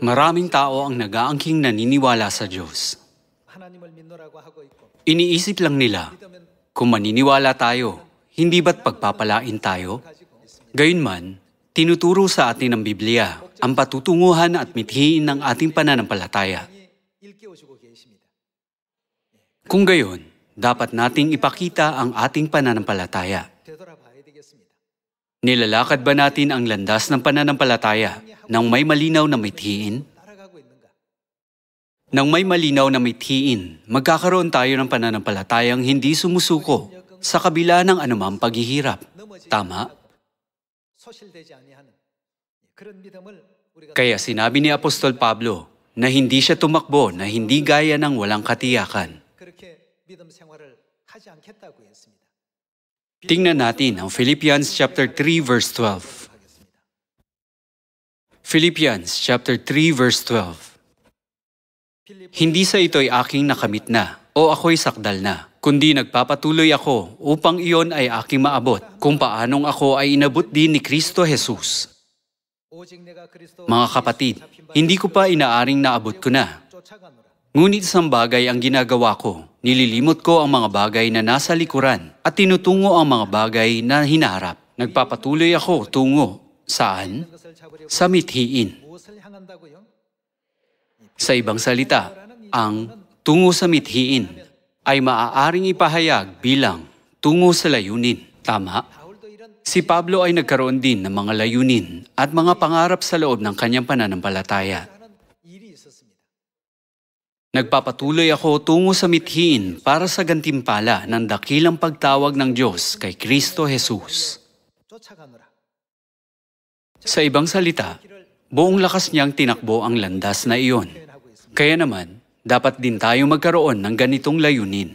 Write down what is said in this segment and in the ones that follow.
Maraming tao ang nag-aangking naniniwala sa Diyos. Iniisip lang nila, kung maniniwala tayo, hindi ba't pagpapalain tayo? Gayunman, tinuturo sa atin ng Biblia ang patutunguhan at mithiin ng ating pananampalataya. Kung gayon, dapat nating ipakita ang ating pananampalataya. Nilalakad ba natin ang landas ng pananampalataya nang may malinaw na mithiin? Nang may malinaw na mithiin, magkakaroon tayo ng pananampalatayang hindi sumusuko sa kabila ng anumang paghihirap. Tama? Kaya sinabi ni Apostol Pablo na hindi siya tumakbo na hindi gaya ng walang katiyakan. Tingnan natin ang Philippians chapter 3 verse 12. Philippians chapter 3 verse 12. Hindi sa ito'y aking nakamit na o ako'y sakdal na, kundi nagpapatuloy ako upang iyon ay aking maabot kung paanong ako ay inabot din ni Kristo Jesus. Mga kapatid, hindi ko pa inaaring naabot ko na. Ngunit isang bagay ang ginagawa ko, nililimot ko ang mga bagay na nasa likuran at tinutungo ang mga bagay na hinaharap. Nagpapatuloy ako tungo. Saan? Sa mithiin. Sa ibang salita, ang tungo sa mithiin ay maaaring ipahayag bilang tungo sa layunin. Tama? Si Pablo ay nagkaroon din ng mga layunin at mga pangarap sa loob ng kanyang pananampalataya. Nagpapatuloy ako tungo sa mithiin para sa gantimpala ng dakilang pagtawag ng Diyos kay Kristo Jesus. Sa ibang salita, buong lakas niyang tinakbo ang landas na iyon. Kaya naman, dapat din tayo magkaroon ng ganitong layunin.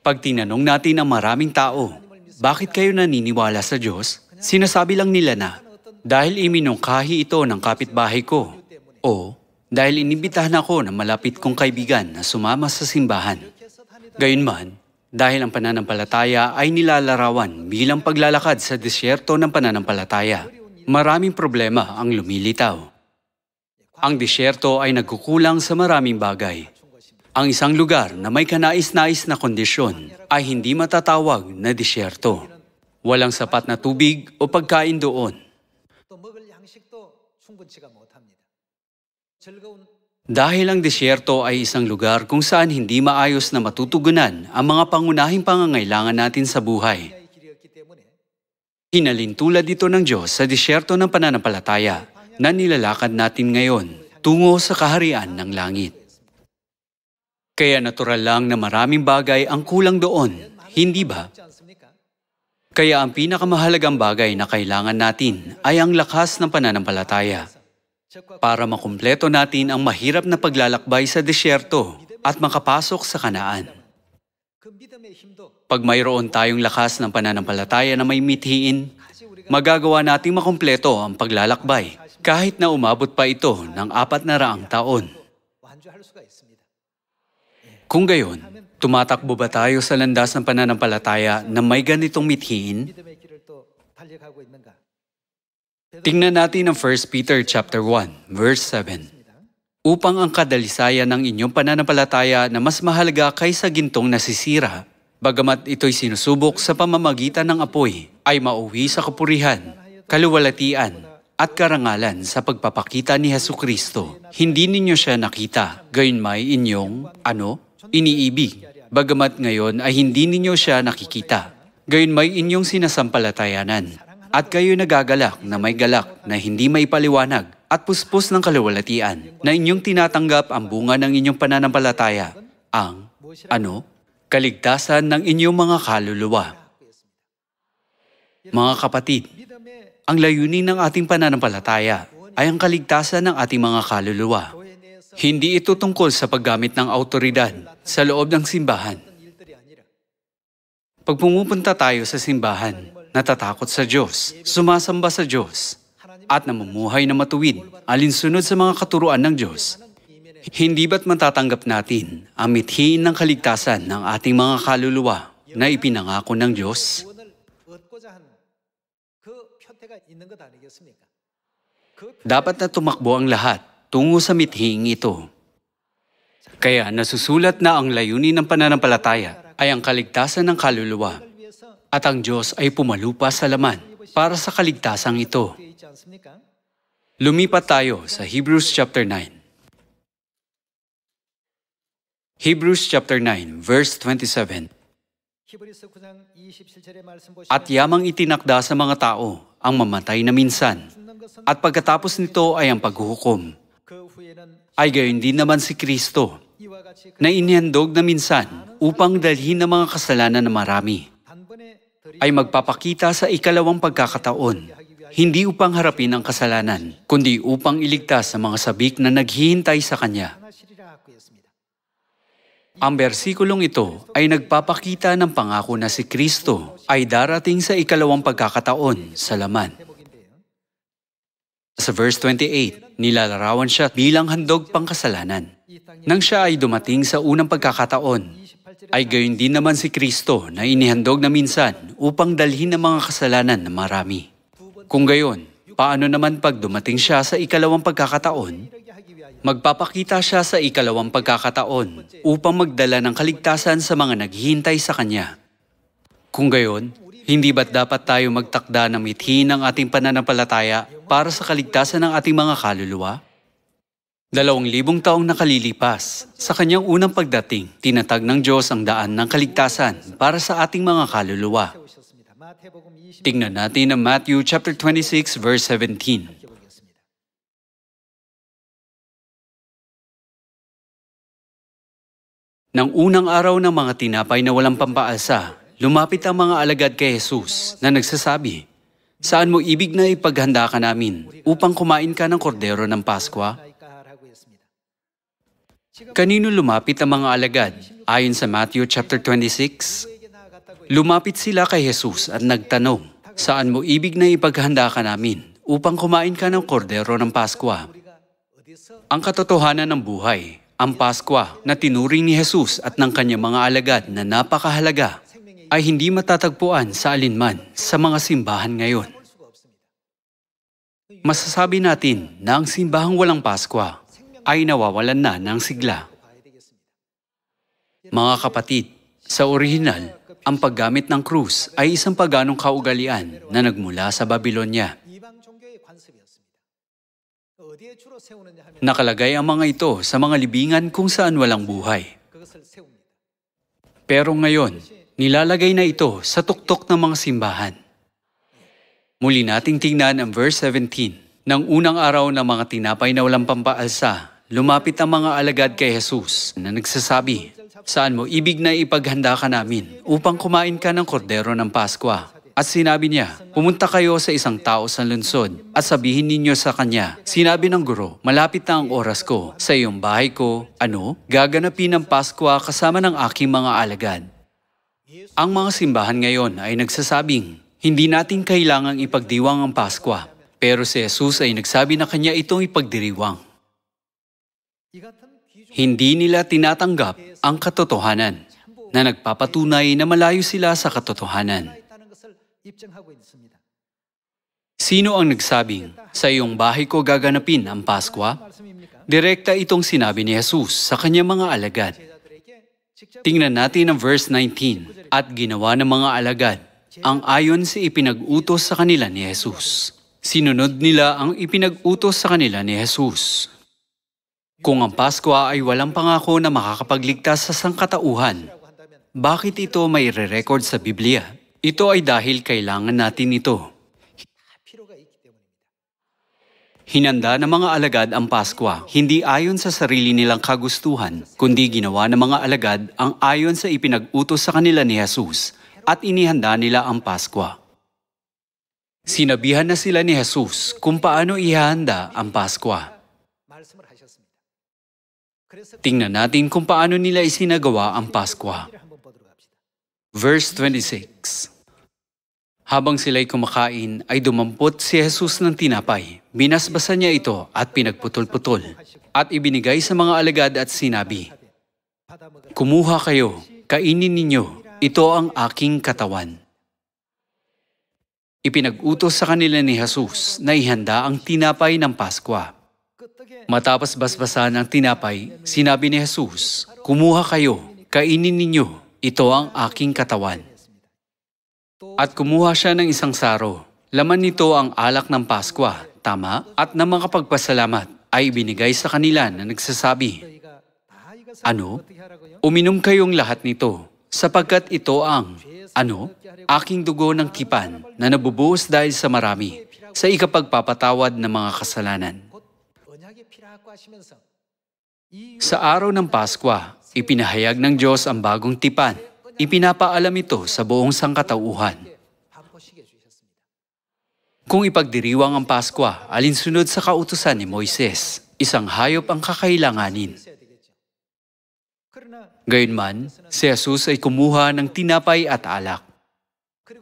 Pag tinanong natin ang maraming tao, bakit kayo naniniwala sa Diyos? Sinasabi lang nila na, dahil iminungkahi ito ng kapitbahay ko, o dahil inibitahan ako ng malapit kong kaibigan na sumama sa simbahan. Gayunman, dahil ang pananampalataya ay nilalarawan bilang paglalakad sa disyerto ng pananampalataya, maraming problema ang lumilitaw. Ang disyerto ay nagkukulang sa maraming bagay. Ang isang lugar na may kanais-nais na kondisyon ay hindi matatawag na disyerto. Walang sapat na tubig o pagkain doon. Dahil ang disyerto ay isang lugar kung saan hindi maayos na matutugunan ang mga pangunahing pangangailangan natin sa buhay. Hinalintulad ito ng Diyos sa disyerto ng pananampalataya na nilalakad natin ngayon tungo sa kaharian ng langit. Kaya natural lang na maraming bagay ang kulang doon, hindi ba? Kaya ang pinakamahalagang bagay na kailangan natin ay ang lakas ng pananampalataya. Para makumpleto natin ang mahirap na paglalakbay sa disyerto at makapasok sa Kanaan. Pag mayroon tayong lakas ng pananampalataya na may mithiin, magagawa nating makumpleto ang paglalakbay kahit na umabot pa ito ng 400 taon. Kung gayon, tumatakbo ba tayo sa landas ng pananampalataya na may ganitong mithiin? Tingnan natin ang 1 Peter chapter 1, verse 7. Upang ang kadalisayan ng inyong pananampalataya na mas mahalaga kaysa gintong nasisira, bagamat ito'y sinusubok sa pamamagitan ng apoy, ay mauwi sa kapurihan, kaluwalhatian, at karangalan sa pagpapakita ni Hesukristo. Hindi ninyo siya nakita, gayunmay inyong, iniibig, bagamat ngayon ay hindi ninyo siya nakikita, gayunmay inyong sinasampalatayanan. At kayo nagagalak na may galak na hindi maipaliwanag at puspos ng kaluwalhatian na inyong tinatanggap ang bunga ng inyong pananampalataya, ang, kaligtasan ng inyong mga kaluluwa. Mga kapatid, ang layunin ng ating pananampalataya ay ang kaligtasan ng ating mga kaluluwa. Hindi ito tungkol sa paggamit ng awtoridad sa loob ng simbahan. Pag pumupunta tayo sa simbahan, natatakot sa Diyos, sumasamba sa Diyos, at namumuhay na matuwid, alinsunod sa mga katuruan ng Diyos. Hindi ba't matatanggap natin ang mithiin ng kaligtasan ng ating mga kaluluwa na ipinangako ng Diyos? Dapat na tumakbo ang lahat tungo sa mithiing ito. Kaya nasusulat na ang layunin ng pananampalataya ay ang kaligtasan ng kaluluwa at ang Diyos ay pumalupa sa laman para sa kaligtasang ito. Lumipat tayo sa Hebrews chapter 9. Hebrews chapter 9, verse 27. At yamang itinakda sa mga tao ang mamatay na minsan, at pagkatapos nito ay ang paghuhukom. Ay gayon din naman si Kristo, na inihandog na minsan upang dalhin ang mga kasalanan ng marami, ay magpapakita sa ikalawang pagkakataon, hindi upang harapin ang kasalanan, kundi upang iligtas sa mga sabik na naghihintay sa Kanya. Ang bersikulong ito ay nagpapakita ng pangako na si Kristo ay darating sa ikalawang pagkakataon sa laman. Sa verse 28, nilalarawan siya bilang handog pangkasalanan. Nang siya ay dumating sa unang pagkakataon, ay gayon din naman si Kristo na inihandog na minsan upang dalhin ang mga kasalanan ng marami. Kung gayon, paano naman pag dumating siya sa ikalawang pagkakataon? Magpapakita siya sa ikalawang pagkakataon upang magdala ng kaligtasan sa mga naghihintay sa Kanya. Kung gayon, hindi ba't dapat tayo magtakda ng mithiin ng ating pananampalataya para sa kaligtasan ng ating mga kaluluwa? 2,000 taong nakalilipas, sa Kanyang unang pagdating, tinatag ng Diyos ang daan ng kaligtasan para sa ating mga kaluluwa. Tingnan natin ang Matthew chapter 26 verse 17. Nang unang araw ng mga tinapay na walang pampaalsa, lumapit ang mga alagad kay Jesus na nagsasabi, "Saan mo ibig na ipaghanda ka namin upang kumain ka ng kordero ng Paskwa?" Kanino lumapit ang mga alagad? Ayon sa Matthew chapter 26, lumapit sila kay Jesus at nagtanong, "Saan mo ibig na ipaghanda ka namin upang kumain ka ng kordero ng Paskwa?" Ang katotohanan ng buhay, ang Paskwa na tinuring ni Jesus at ng kanyang mga alagad na napakahalaga, ay hindi matatagpuan sa alinman sa mga simbahan ngayon. Masasabi natin na ang simbahang walang Paskwa ay nawawalan na ng sigla. Mga kapatid, sa orihinal, ang paggamit ng krus ay isang paganong kaugalian na nagmula sa Babylonia. Nakalagay ang mga ito sa mga libingan kung saan walang buhay. Pero ngayon, nilalagay na ito sa tuktok ng mga simbahan. Muli nating tingnan ang verse 17. Nang unang araw ng mga tinapay na walang pampaalsa, lumapit ang mga alagad kay Jesus na nagsasabi, "Saan mo ibig na ipaghanda ka namin upang kumain ka ng kordero ng Paskwa?" At sinabi niya, "Pumunta kayo sa isang tao sa lungsod at sabihin ninyo sa kanya, sinabi ng guro, malapit na ang oras ko. Sa iyong bahay ko, gaganapin ang Paskwa kasama ng aking mga alagad." Ang mga simbahan ngayon ay nagsasabing, hindi natin kailangang ipagdiwang ang Paskwa. Pero si Jesus ay nagsabi na kanya itong ipagdiriwang. Hindi nila tinatanggap ang katotohanan na nagpapatunay na malayo sila sa katotohanan. Sino ang nagsabing, "Sa iyong bahay ko gaganapin ang Paskwa"? Direkta itong sinabi ni Jesus sa kanyang mga alagad. Tingnan natin ang verse 19. At ginawa ng mga alagad ang ayon sa ipinag-utos sa kanila ni Jesus. Sinunod nila ang ipinag-utos sa kanila ni Jesus. Kung ang Paskwa ay walang pangako na makakapagligtas sa sangkatauhan, bakit ito may re-record sa Biblia? Ito ay dahil kailangan natin ito. Hinanda ng mga alagad ang Paskwa, hindi ayon sa sarili nilang kagustuhan, kundi ginawa ng mga alagad ang ayon sa ipinag-utos sa kanila ni Jesus, at inihanda nila ang Paskwa. Sinabihan na sila ni Jesus kung paano ihahanda ang Paskwa. Tingnan natin kung paano nila isinagawa ang Paskwa. Verse 26. Habang sila'y kumakain, ay dumampot si Jesus ng tinapay. Binasbasan niya ito at pinagputol-putol. At ibinigay sa mga alagad at sinabi, "Kumuha kayo, kainin ninyo, ito ang aking katawan." Ipinag-utos sa kanila ni Jesus na ihanda ang tinapay ng Paskwa. Matapos basbasan ang tinapay, sinabi ni Jesus, "Kumuha kayo, kainin ninyo, ito ang aking katawan." At kumuha siya ng isang saro. Laman nito ang alak ng Paskwa, tama? At na makapagpasalamat ay ibinigay sa kanila na nagsasabi, "Ano? Uminom kayong lahat nito, sapagkat ito ang, aking dugo ng tipan na nabubuhos dahil sa marami, sa ikapagpapatawad ng mga kasalanan." Sa araw ng Paskwa, ipinahayag ng Diyos ang bagong tipan. Ipinapaalam ito sa buong sangkatauhan. Kung ipagdiriwang ang Paskwa, alinsunod sa kautusan ni Moises, isang hayop ang kakailanganin. Gayunman, si Jesus ay kumuha ng tinapay at alak.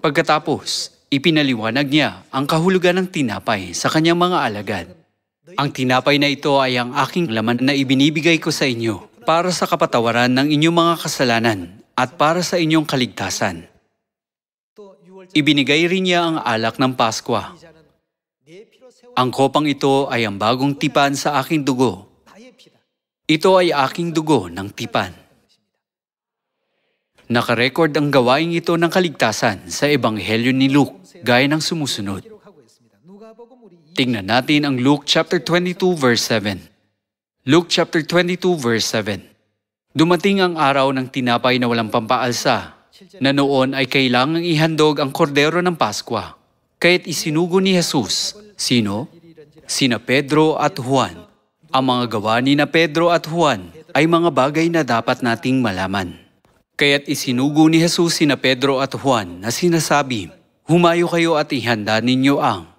Pagkatapos, ipinaliwanag niya ang kahulugan ng tinapay sa kanyang mga alagad. Ang tinapay na ito ay ang aking laman na ibinibigay ko sa inyo para sa kapatawaran ng inyong mga kasalanan at para sa inyong kaligtasan. Ibinigay rin niya ang alak ng Paskwa. Ang kopang ito ay ang bagong tipan sa aking dugo. Ito ay aking dugo ng tipan. Nakarecord ang gawaing ito ng kaligtasan sa Ebanghelyo ni Luke, gaya ng sumusunod. Tingnan natin ang Luke chapter 22 verse 7. Luke chapter 22 verse 7. Dumating ang araw ng tinapay na walang pampaalsa, na noon ay kailangang ihandog ang kordero ng Paskwa. Kaya't isinugo ni Jesus, sino? Sina Pedro at Juan. Ang mga gawa ni na Pedro at Juan ay mga bagay na dapat nating malaman. Kaya't isinugo ni Jesus sina Pedro at Juan na sinasabi, "Humayo kayo at ihanda ninyo ang,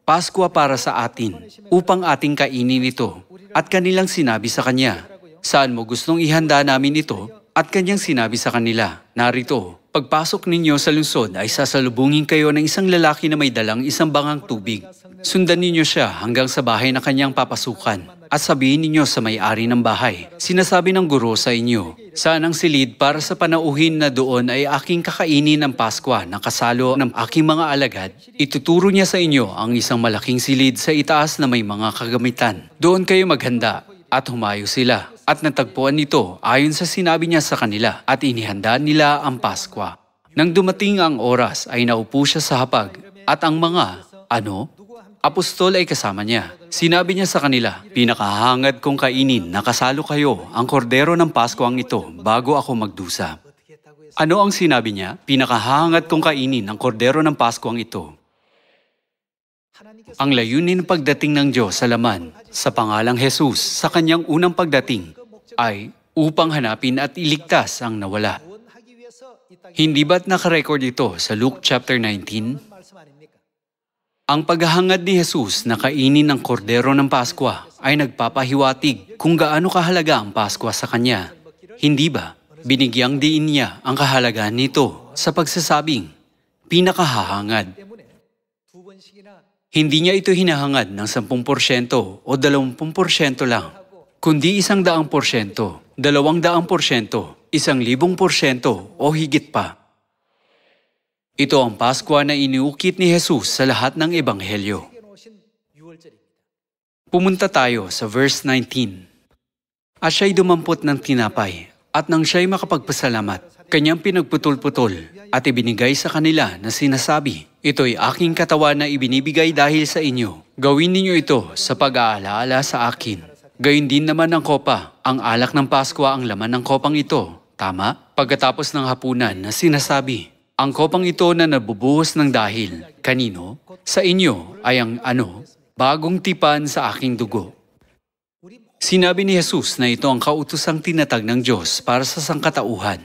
Paskwa para sa atin, upang ating kainin ito." At kanilang sinabi sa kanya, "Saan mo gustong ihanda namin ito?" At kanyang sinabi sa kanila, "Narito, pagpasok ninyo sa lungsod ay sasalubungin kayo ng isang lalaki na may dalang isang bangang tubig. Sundan ninyo siya hanggang sa bahay na kanyang papasukan. At sabihin ninyo sa may-ari ng bahay, sinasabi ng guro sa inyo, saan ang silid para sa panauhin na doon ay aking kakainin ng Paskwa na kasalo ng aking mga alagad? Ituturo niya sa inyo ang isang malaking silid sa itaas na may mga kagamitan. Doon kayo maghanda." At humayo sila. At natagpuan nito ayon sa sinabi niya sa kanila at inihanda nila ang Paskwa. Nang dumating ang oras ay naupo siya sa hapag at ang mga, apostol ay kasama niya. Sinabi niya sa kanila, "Pinakahangad kong kainin na kasalo kayo ang kordero ng Paskwang ito bago ako magdusa." Ano ang sinabi niya? Pinakahangad kong kainin ang kordero ng Paskwang ito. Ang layunin ng pagdating ng Diyos sa laman sa pangalang Jesus sa kanyang unang pagdating ay upang hanapin at iligtas ang nawala. Hindi ba't nakarecord ito sa Luke chapter 19? Ang paghahangad ni Jesus na kainin ng kordero ng Paskwa ay nagpapahiwatig kung gaano kahalaga ang Paskwa sa kanya. Hindi ba? Binigyang diin niya ang kahalagahan nito sa pagsasabing, pinakahahangad. Hindi niya ito hinahangad ng 10% o 20% lang, kundi 100%, 200%, 1,000% o higit pa. Ito ang Paskwa na iniukit ni Jesus sa lahat ng Ebanghelyo. Pumunta tayo sa verse 19. At siya'y dumampot ng tinapay, at nang siya'y makapagpasalamat, kanyang pinagputol-putol at ibinigay sa kanila na sinasabi, "Ito'y aking katawan na ibinibigay dahil sa inyo. Gawin ninyo ito sa pag-aalaala sa akin." Gayun din naman ng kopa, ang alak ng Paskwa ang laman ng kopang ito. Tama? Pagkatapos ng hapunan na sinasabi, ang kopang ito na nabubuhos ng dahil, kanino? Sa inyo ay ang bagong tipan sa aking dugo. Sinabi ni Jesus na ito ang kautusang tinatag ng Diyos para sa sangkatauhan.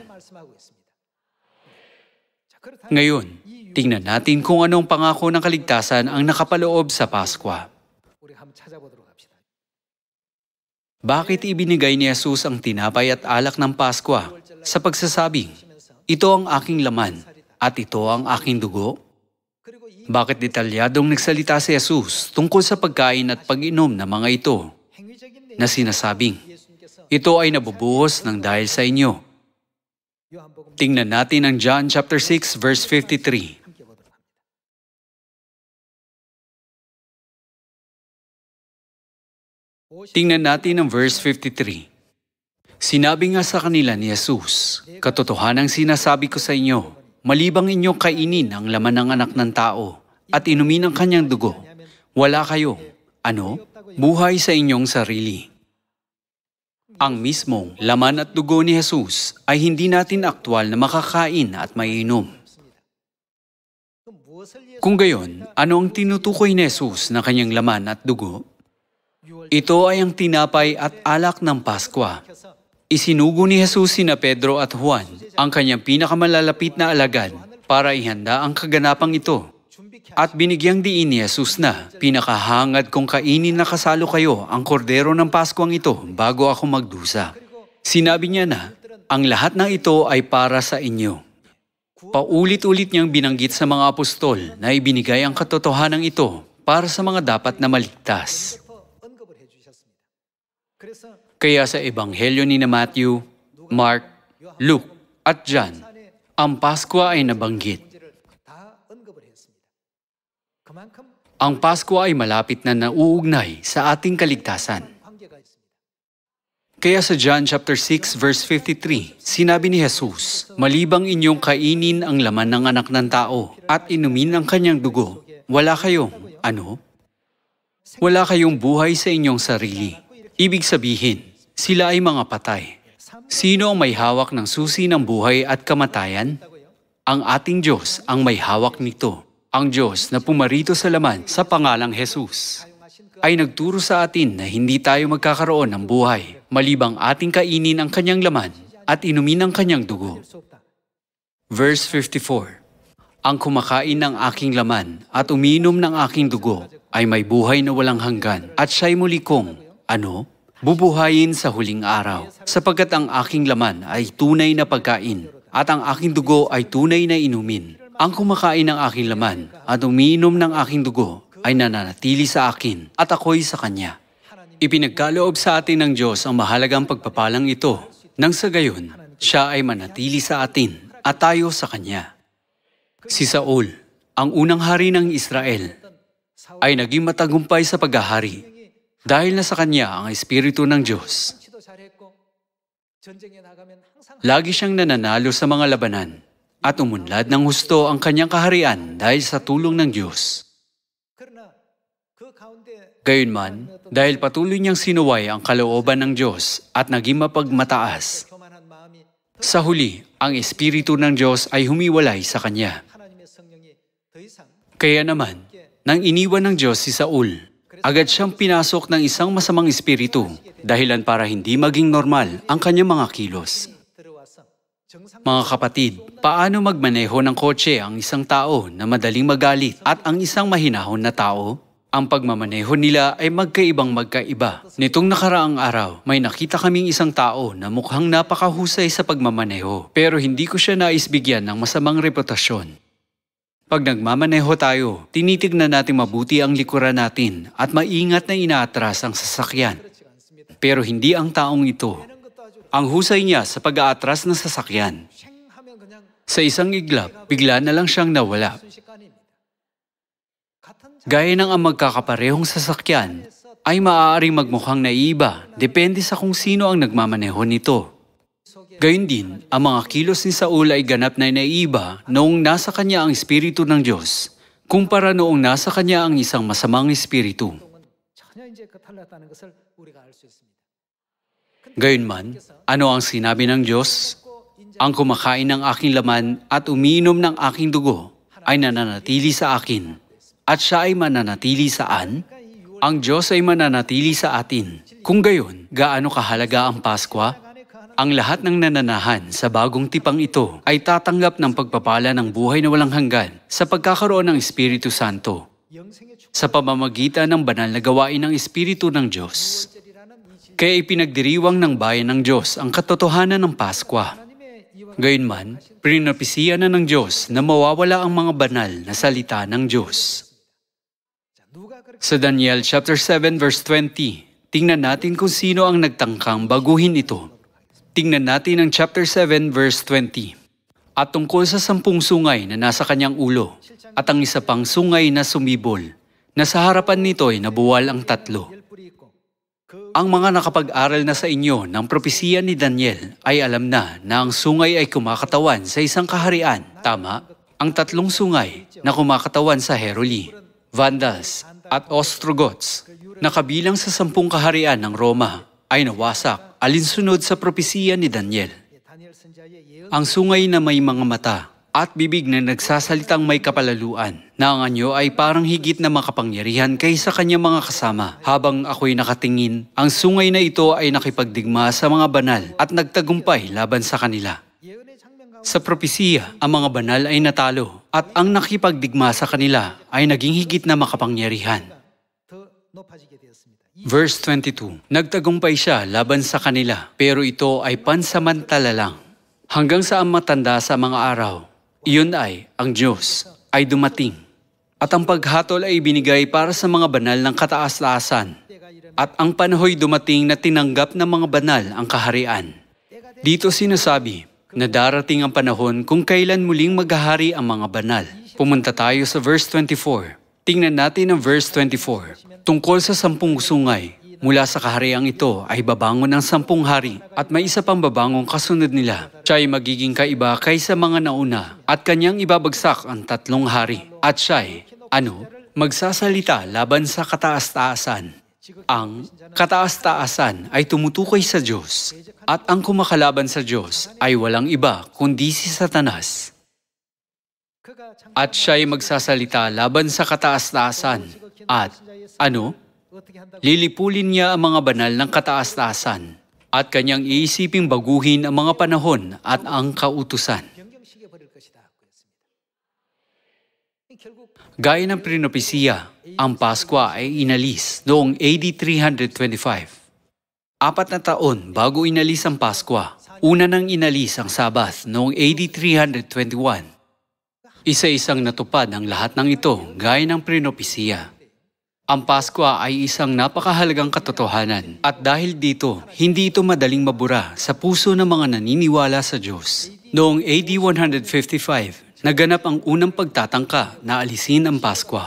Ngayon, tingnan natin kung anong pangako ng kaligtasan ang nakapaloob sa Paskwa. Bakit ibinigay ni Jesus ang tinapay at alak ng Paskwa sa pagsasabing, "Ito ang aking laman at ito ang aking dugo"? Bakit detalyadong nagsalita si Jesus tungkol sa pagkain at pag-inom ng mga ito na sinasabing, "Ito ay nabubuhos ng dahil sa inyo"? Tingnan natin ang John chapter 6 verse 53. Tingnan natin ang verse 53. Sinabi nga sa kanila ni Jesus, "Katotohanang sinasabi ko sa inyo, malibang inyong kainin ang laman ng anak ng tao at inumin ang kanyang dugo, wala kayong, buhay sa inyong sarili." Ang mismong laman at dugo ni Jesus ay hindi natin aktwal na makakain at maiinom. Kung gayon, ano ang tinutukoy ni Jesus na kanyang laman at dugo? Ito ay ang tinapay at alak ng Paskwa. Isinugo ni Jesus sina Pedro at Juan, ang kanyang pinakamalalapit na alagad, para ihanda ang kaganapang ito. At binigyang diin ni Jesus na, "Pinakahangad kong kainin na kasalo kayo ang kordero ng Paskwang ito bago ako magdusa." Sinabi niya na, ang lahat ng ito ay para sa inyo. Paulit-ulit niyang binanggit sa mga apostol na ibinigay ang katotohanan ito para sa mga dapat na maligtas. Kaya sa Ebanghelyo ni Matthew, Mark, Luke, at John, ang Paskwa ay nabanggit. Ang Paskwa ay malapit na nauugnay sa ating kaligtasan. Kaya sa John chapter 6 verse 53, sinabi ni Jesus, "Malibang inyong kainin ang laman ng anak ng tao at inumin ang kanyang dugo, wala kayong, wala kayong buhay sa inyong sarili." Ibig sabihin, sila ay mga patay. Sino ang may hawak ng susi ng buhay at kamatayan? Ang ating Diyos ang may hawak nito. Ang Diyos na pumarito sa laman sa pangalang Jesus ay nagturo sa atin na hindi tayo magkakaroon ng buhay, malibang ating kainin ang kanyang laman at inumin ang kanyang dugo. Verse 54. Ang kumakain ng aking laman at umiinom ng aking dugo ay may buhay na walang hanggan at siya'y muli kong, bubuhayin sa huling araw, sapagkat ang aking laman ay tunay na pagkain at ang aking dugo ay tunay na inumin. Ang kumakain ng aking laman at umiinom ng aking dugo ay nananatili sa akin at ako'y sa kanya. Ipinagkaloob sa atin ng Diyos ang mahalagang pagpapalang ito, nang sa gayon, siya ay manatili sa atin at tayo sa kanya. Si Saul, ang unang hari ng Israel, ay naging matagumpay sa paghahari dahil na sa kanya ang Espiritu ng Diyos. Lagi siyang nananalo sa mga labanan at umunlad ng husto ang kanyang kaharian dahil sa tulong ng Diyos. Gayunman, dahil patuloy niyang sinuway ang kalooban ng Diyos at naging mapagmataas, sa huli, ang Espiritu ng Diyos ay humiwalay sa kanya. Kaya naman, nang iniwan ng Diyos si Saul, agad siyang pinasok ng isang masamang espiritu, dahilan para hindi maging normal ang kanyang mga kilos. Mga kapatid, paano magmaneho ng kotse ang isang tao na madaling magalit at ang isang mahinahon na tao? Ang pagmamaneho nila ay magkaiba. Nitong nakaraang araw, may nakita kaming isang tao na mukhang napakahusay sa pagmamaneho, pero hindi ko siya naisbigyan ng masamang reputasyon. Pag nagmamaneho tayo, tinitignan natin mabuti ang likuran natin at maingat na inaatras ang sasakyan. Pero hindi ang taong ito. Ang husay niya sa pag-aatras ng sasakyan. Sa isang iglap, bigla na lang siyang nawala. Gaya ng ang magkakaparehong sasakyan, ay maaaring magmukhang naiiba, depende sa kung sino ang nagmamaneho nito. Gayun din, ang mga kilos ni Saul ay ganap na naiiba noong nasa kanya ang Espiritu ng Diyos, kumpara noong nasa kanya ang isang masamang espiritu. Gayunman, ano ang sinabi ng Diyos? Ang kumakain ng aking laman at umiinom ng aking dugo ay nananatili sa akin. At siya ay mananatili saan? Ang Diyos ay mananatili sa atin. Kung gayon, gaano kahalaga ang Paskwa? Ang lahat ng nananahan sa bagong tipang ito ay tatanggap ng pagpapala ng buhay na walang hanggan sa pagkakaroon ng Espiritu Santo sa pamamagitan ng banal na gawain ng Espiritu ng Diyos. Kaya ipinagdiriwang ng bayan ng Diyos ang katotohanan ng Paskwa. Gayunman, pinapisiya na ng Diyos na mawawala ang mga banal na salita ng Diyos. Sa Daniel chapter 7 verse 20, tingnan natin kung sino ang nagtangkang baguhin ito. Tingnan natin ang chapter 7 verse 20. At tungkol sa 10 sungay na nasa kanyang ulo, at ang isa pang sungay na sumibol, na sa harapan nito ay nabuwal ang 3. Ang mga nakapag-aral na sa inyo ng propesiya ni Daniel ay alam na ang sungay ay kumakatawan sa isang kaharian. Tama? Ang tatlong sungay na kumakatawan sa Heruli, Vandals at Ostrogoths na kabilang sa 10 kaharian ng Roma ay nawasak alinsunod sa propesiya ni Daniel. Ang sungay na may mga mata at bibig na nagsasalitang may kapalaluan na ang anyo ay parang higit na makapangyarihan kaysa kanyang mga kasama. Habang ako'y nakatingin, ang sungay na ito ay nakipagdigma sa mga banal at nagtagumpay laban sa kanila. Sa propesiya, ang mga banal ay natalo at ang nakipagdigma sa kanila ay naging higit na makapangyarihan. Verse 22, nagtagumpay siya laban sa kanila, pero ito ay pansamantala lang. Hanggang sa ang matanda sa mga araw, iyon ay, ang Diyos, ay dumating. At ang paghatol ay binigay para sa mga banal ng kataas-taasan. At ang panahoy dumating na tinanggap ng mga banal ang kaharian. Dito sinasabi na darating ang panahon kung kailan muling maghahari ang mga banal. Pumunta tayo sa verse 24. Tingnan natin ang verse 24. Tungkol sa 10 sungay, mula sa kahariang ito ay babangon ng 10 hari at may isa pang babangong kasunod nila. Siya ay magiging kaiba kaysa mga nauna at kanyang ibabagsak ang 3 hari. At siya ay, magsasalita laban sa kataas-taasan. Ang kataas-taasan ay tumutukoy sa Diyos at ang kumakalaban sa Diyos ay walang iba kundi si Satanas. At siya ay magsasalita laban sa kataas-taasan at lilipulin niya ang mga banal ng kataas-taasan at kanyang iisiping baguhin ang mga panahon at ang kautusan. Gaya ng prinopesiya, ang Pasko ay inalis noong AD 325. 4 na taon bago inalis ang Pasko, una nang inalis ang Sabath noong AD 321. Isa-isang natupad ang lahat ng ito gaya ng prinopesiya. Ang Pasko ay isang napakahalagang katotohanan at dahil dito, hindi ito madaling mabura sa puso ng mga naniniwala sa Diyos. Noong AD 155, naganap ang unang pagtatangka na alisin ang Pasko.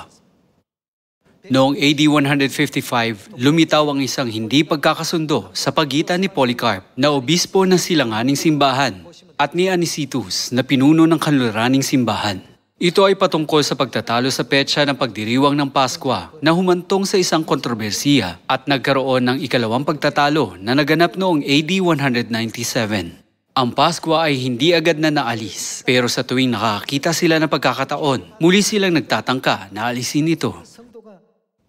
Noong AD 155, lumitaw ang isang hindi pagkakasundo sa pagitan ni Polycarp na obispo ng silanganing simbahan at ni Anicetus na pinuno ng kanluraning simbahan. Ito ay patungkol sa pagtatalo sa petsa ng pagdiriwang ng Pasko na humantong sa isang kontrobersiya at nagkaroon ng ikalawang pagtatalo na naganap noong AD 197. Ang Pasko ay hindi agad na naalis, pero sa tuwing nakakita sila ng pagkakataon, muli silang nagtatangka na alisin ito.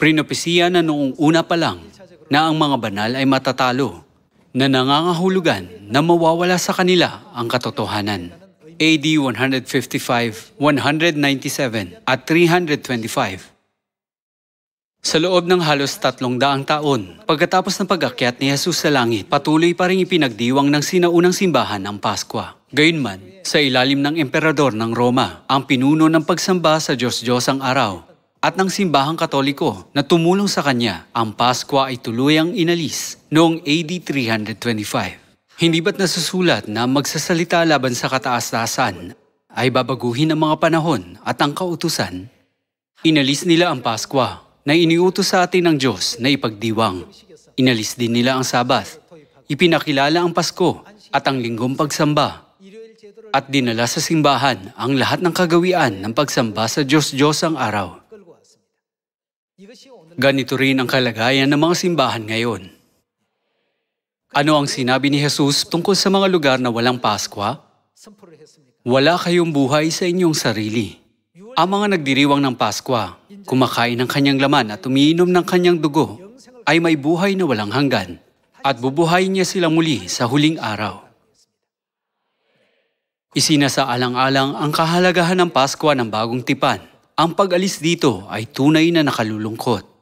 Prinopesiya na noong una pa lang na ang mga banal ay matatalo, na nangangahulugan na mawawala sa kanila ang katotohanan. AD 155, 197 at 325. Sa loob ng halos 300 taon, pagkatapos ng pag-akyat ni Jesus sa langit, patuloy pa rin ipinagdiwang ng sinaunang simbahan ang Pasko. Gayunman, sa ilalim ng emperador ng Roma, ang pinuno ng pagsamba sa Diyos-Diyos ang araw at ng simbahang katoliko na tumulong sa kanya, ang Pasko ay tuluyang inalis noong AD 325. Hindi ba't nasusulat na magsasalita laban sa kataas-taasan ay babaguhin ang mga panahon at ang kautusan? Inalis nila ang Pasko na iniutos sa atin ng Diyos na ipagdiwang. Inalis din nila ang Sabath. Ipinakilala ang Pasko at ang linggong pagsamba. At dinala sa simbahan ang lahat ng kagawian ng pagsamba sa Diyos-Diyos ang araw. Ganito rin ang kalagayan ng mga simbahan ngayon. Ano ang sinabi ni Jesus tungkol sa mga lugar na walang Pasko? Wala kayong buhay sa inyong sarili. Ang mga nagdiriwang ng Pasko, kumakain ng kanyang laman at umiinom ng kanyang dugo, ay may buhay na walang hanggan, at bubuhayin niya sila muli sa huling araw. Isinasaalang-alang ang kahalagahan ng Pasko ng bagong tipan. Ang pag-alis dito ay tunay na nakalulungkot.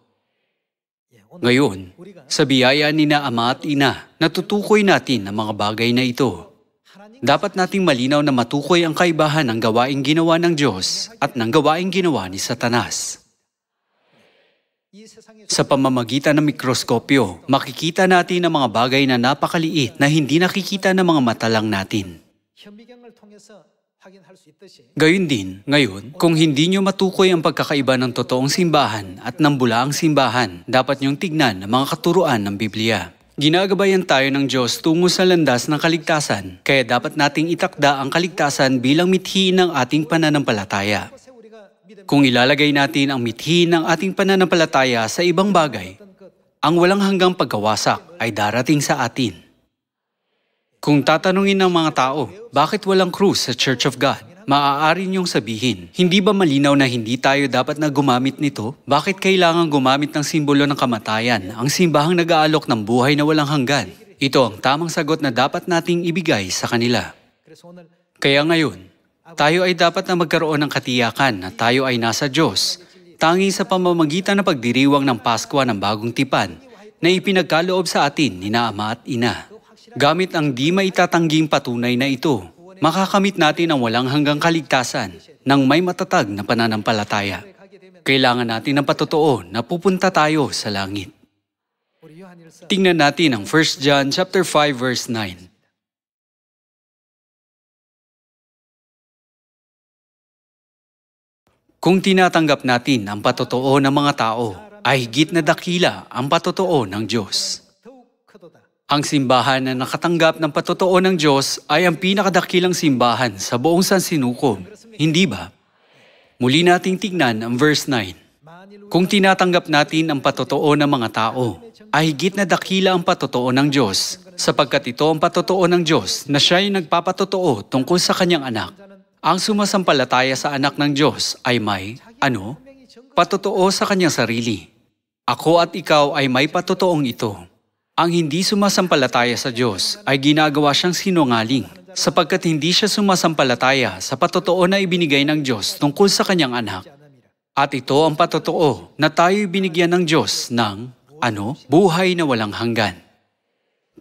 Ngayon, sa biyaya ni na Ama at Ina, natutukoy natin ang mga bagay na ito. Dapat nating malinaw na matukoy ang kaibahan ng gawaing ginawa ng Diyos at ng gawaing ginawa ni Satanas. Sa pamamagitan ng mikroskopyo, makikita natin ang mga bagay na napakaliit na hindi nakikita ng mga mata lang natin. Gayun din, ngayon, kung hindi nyo matukoy ang pagkakaiba ng totoong simbahan at ng bulaang simbahan, dapat nyong tignan ang mga katuruan ng Biblia. Ginagabayan tayo ng Diyos tungo sa landas ng kaligtasan, kaya dapat nating itakda ang kaligtasan bilang mithiin ng ating pananampalataya. Kung ilalagay natin ang mithiin ng ating pananampalataya sa ibang bagay, ang walang hanggang pagkawasak ay darating sa atin. Kung tatanungin ng mga tao, bakit walang krus sa Church of God? Maaari niyong sabihin, hindi ba malinaw na hindi tayo dapat na gumamit nito? Bakit kailangan gumamit ng simbolo ng kamatayan, ang simbahang nag-aalok ng buhay na walang hanggan? Ito ang tamang sagot na dapat nating ibigay sa kanila. Kaya ngayon, tayo ay dapat na magkaroon ng katiyakan na tayo ay nasa Diyos, tangi sa pamamagitan ng pagdiriwang ng Paskwa ng Bagong Tipan na ipinagkaloob sa atin ni Ama at Ina. Gamit ang di maitatangging patunay na ito, makakamit natin ang walang hanggang kaligtasan ng may matatag na pananampalataya. Kailangan natin ng patotoo na pupunta tayo sa langit. Tingnan natin ang 1 John chapter 5 verse 9. Kung tinatanggap natin ang patotoo ng mga tao, ay higit na dakila ang patotoo ng Diyos. Ang simbahan na nakatanggap ng patotoo ng Diyos ay ang pinakadakilang simbahan sa buong sansinukob, hindi ba? Muli nating tignan ang verse 9. Kung tinatanggap natin ang patotoo ng mga tao, ay higit na dakila ang patotoo ng Diyos, sapagkat ito ang patotoo ng Diyos na siya ay nagpapatotoo tungkol sa kanyang anak. Ang sumasampalataya sa anak ng Diyos ay may, patotoo sa kanyang sarili. Ako at ikaw ay may patotoong ito. Ang hindi sumasampalataya sa Diyos ay ginagawa siyang sinungaling, sapagkat hindi siya sumasampalataya sa patotoo na ibinigay ng Diyos tungkol sa kanyang anak. At ito ang patotoo na tayo'y binigyan ng Diyos ng, buhay na walang hanggan.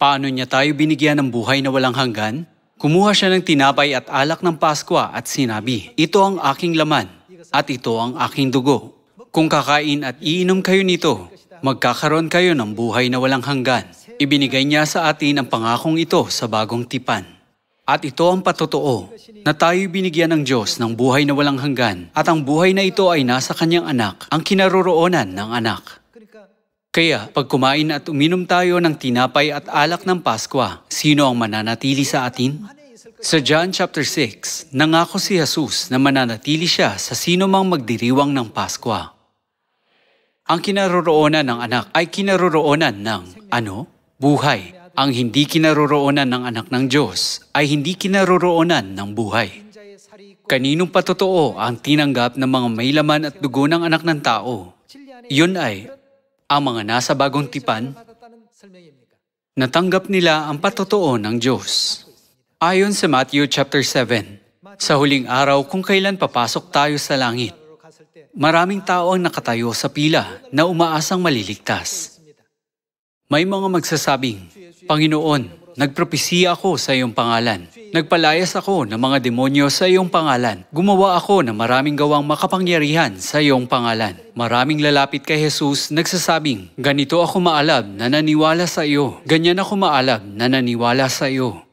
Paano niya tayo binigyan ng buhay na walang hanggan? Kumuha siya ng tinapay at alak ng Paskwa at sinabi, "Ito ang aking laman, at ito ang aking dugo. Kung kakain at iinom kayo nito, magkakaroon kayo ng buhay na walang hanggan." Ibinigay niya sa atin ang pangakong ito sa Bagong Tipan. At ito ang patotoo, na tayo'y binigyan ng Diyos ng buhay na walang hanggan, at ang buhay na ito ay nasa kanyang anak, ang kinaroroonan ng anak. Kaya, pag kumain at uminom tayo ng tinapay at alak ng Paskwa, sino ang mananatili sa atin? Sa John chapter 6, nangako si Jesus na mananatili siya sa sino mang magdiriwang ng Paskwa. Ang kinaroroonan ng anak ay kinaroroonan ng, buhay. Ang hindi kinaroroonan ng anak ng Diyos ay hindi kinaroroonan ng buhay. Kaninong patotoo ang tinanggap ng mga may laman at dugo ng anak ng tao? Yun ay, ang mga nasa Bagong Tipan, natanggap nila ang patotoo ng Diyos. Ayon sa Matthew chapter 7, sa huling araw kung kailan papasok tayo sa langit, maraming tao ang nakatayo sa pila na umaasang maliligtas. May mga magsasabing, "Panginoon, nagpropesiya ako sa iyong pangalan. Nagpalayas ako ng mga demonyo sa iyong pangalan. Gumawa ako ng maraming gawang makapangyarihan sa iyong pangalan." Maraming lalapit kay Jesus nagsasabing, "Ganito ako maalab na naniwala sa iyo. Ganyan ako maalab na naniwala sa iyo."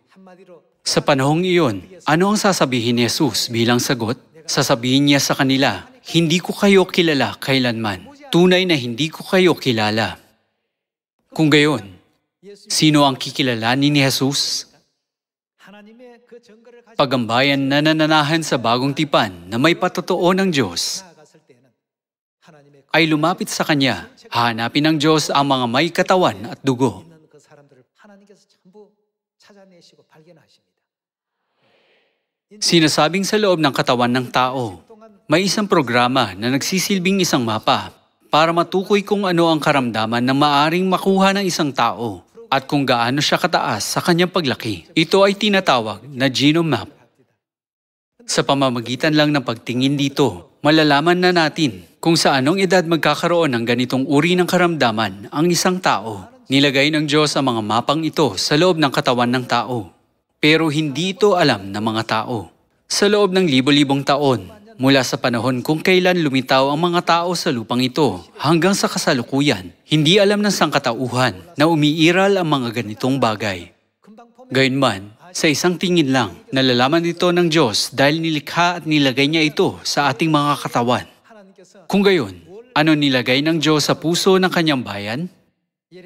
Sa panahong iyon, ano ang sasabihin ni Jesus bilang sagot? Sasabihin niya sa kanila, "Hindi ko kayo kilala kailanman. Tunay na hindi ko kayo kilala." Kung gayon, sino ang kikilalanin ni Jesus? Pagambayan na nananahan sa Bagong Tipan na may patotoo ng Diyos ay lumapit sa Kanya. Hahanapin ng Diyos ang mga may katawan at dugo. Sinasabing sa loob ng katawan ng tao, may isang programa na nagsisilbing isang mapa para matukoy kung ano ang karamdaman na maaring makuha ng isang tao at kung gaano siya kataas sa kanyang paglaki. Ito ay tinatawag na genome map. Sa pamamagitan lang ng pagtingin dito, malalaman na natin kung sa anong edad magkakaroon ng ganitong uri ng karamdaman ang isang tao. Nilagay ng Diyos ang mga mapang ito sa loob ng katawan ng tao. Pero hindi ito alam ng mga tao. Sa loob ng libo-libong taon, mula sa panahon kung kailan lumitaw ang mga tao sa lupang ito hanggang sa kasalukuyan, hindi alam ng sangkatauhan na umiiral ang mga ganitong bagay. Gayunman, Sa isang tingin lang, nalalaman ito ng Diyos dahil nilikha at nilagay niya ito sa ating mga katawan. Kung gayon, ano nilagay ng Diyos sa puso ng kanyang bayan?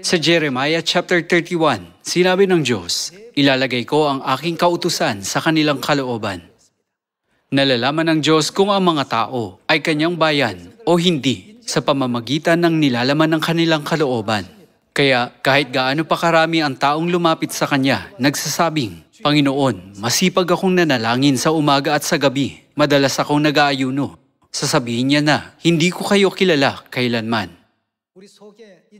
Sa Jeremiah chapter 31, sinabi ng Diyos, ilalagay ko ang aking kautusan sa kanilang kalooban. Nalalaman ng Diyos kung ang mga tao ay kanyang bayan o hindi sa pamamagitan ng nilalaman ng kanilang kalooban. Kaya kahit gaano pa karami ang taong lumapit sa kanya, nagsasabing, Panginoon, masipag akong nanalangin sa umaga at sa gabi, madalas akong nag-aayuno. Sasabihin niya na, hindi ko kayo kilala kailanman.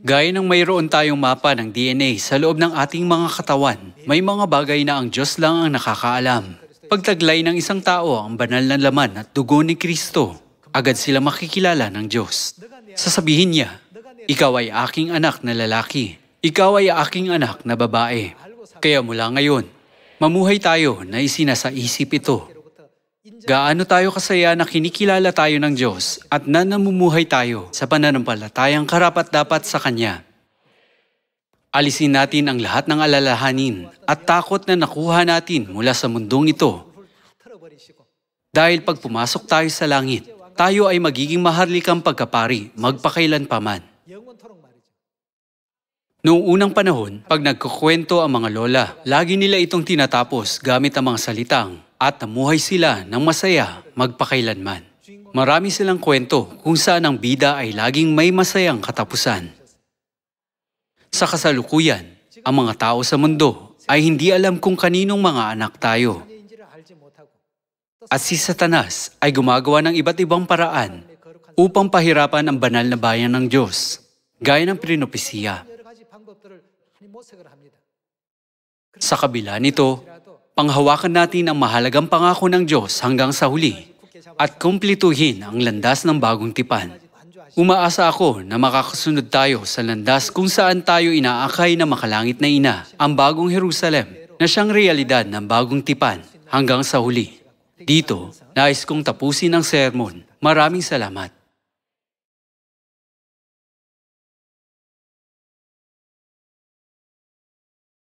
Gaya ng mayroon tayong mapa ng DNA sa loob ng ating mga katawan, may mga bagay na ang Diyos lang ang nakakaalam. Pagtaglay ng isang tao ang banal na laman at dugo ni Kristo, agad sila makikilala ng Diyos. Sasabihin niya, ikaw ay aking anak na lalaki, ikaw ay aking anak na babae. Kaya mula ngayon, mamuhay tayo na isinasaisip ito. Gaano tayo kasaya na kinikilala tayo ng Diyos at na namumuhay tayo sa pananampalatayang karapat-dapat sa Kanya. Alisin natin ang lahat ng alalahanin at takot na nakuha natin mula sa mundong ito. Dahil pag pumasok tayo sa langit, tayo ay magiging maharlikang pagkapari magpakailan pa man. Noong unang panahon, pag nagkukwento ang mga lola, lagi nila itong tinatapos gamit ang mga salitang, at namuhay sila ng masaya magpakailanman. Marami silang kwento kung saan ang bida ay laging may masayang katapusan. Sa kasalukuyan, ang mga tao sa mundo ay hindi alam kung kaninong mga anak tayo. At si Satanas ay gumagawa ng iba't ibang paraan upang pahirapan ang banal na bayan ng Diyos, gaya ng pinopesiya. Sa kabila nito, panghawakan natin ang mahalagang pangako ng Diyos hanggang sa huli at kumplituhin ang landas ng bagong tipan. Umaasa ako na makakasunod tayo sa landas kung saan tayo inaakay na makalangit na ina, ang bagong Jerusalem, na siyang realidad ng bagong tipan hanggang sa huli. Dito, nais kong tapusin ang sermon. Maraming salamat.